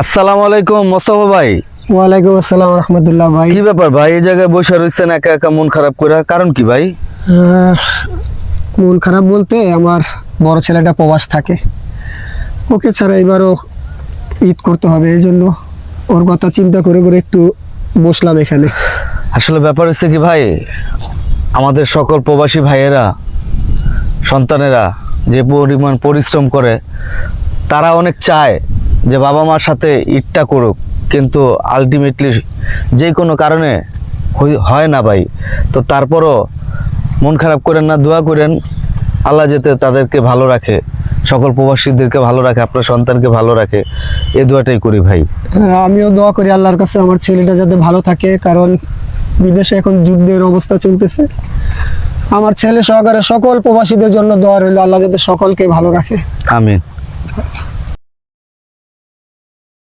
আসসালামু আলাইকুম মোস্তফা ভাই। ওয়ালাইকুম আসসালাম রহমতুল্লাহ ভাই। কি ব্যাপার ভাই, এই জায়গায় বসে রয়েছেন একা একা মন খারাপ করে, কারণ কি ভাই? মন খারাপ বলতে আমার বড় ছেলেটা প্রবাস থাকে, ওকে ছাড়া এবারও ঈদ করতে হবে, এই জন্য ওর কথা চিন্তা করে করে একটু বসলাম এখানে। আসলে ব্যাপার হচ্ছে কি ভাই, আমাদের সকল প্রবাসী ভাইয়েরা সন্তানেরা যে পরিমাণ পরিশ্রম করে, তারা অনেক চায় যে বাবা মার সাথে ঈদটা করুক, কিন্তু আলটিমেটলি যে কোনো কারণে হয় না ভাই। তো তারপরও মন খারাপ করেন না, দোয়া করেন আল্লাহ যাতে তাদেরকে ভালো রাখে, সকল প্রবাসীদেরকে ভালো রাখে, আপনার সন্তানকে ভালো রাখে, এই দোয়াটাই করি ভাই। আমিও দোয়া করি আল্লাহর কাছে আমার ছেলেটা যাতে ভালো থাকে, কারণ বিদেশে এখন যুদ্ধের অবস্থা চলতেছে। আমার ছেলে সহকারে সকল প্রবাসীদের জন্য দোয়া রইল, আল্লাহ যাতে সকলকে ভালো রাখে। আমিন।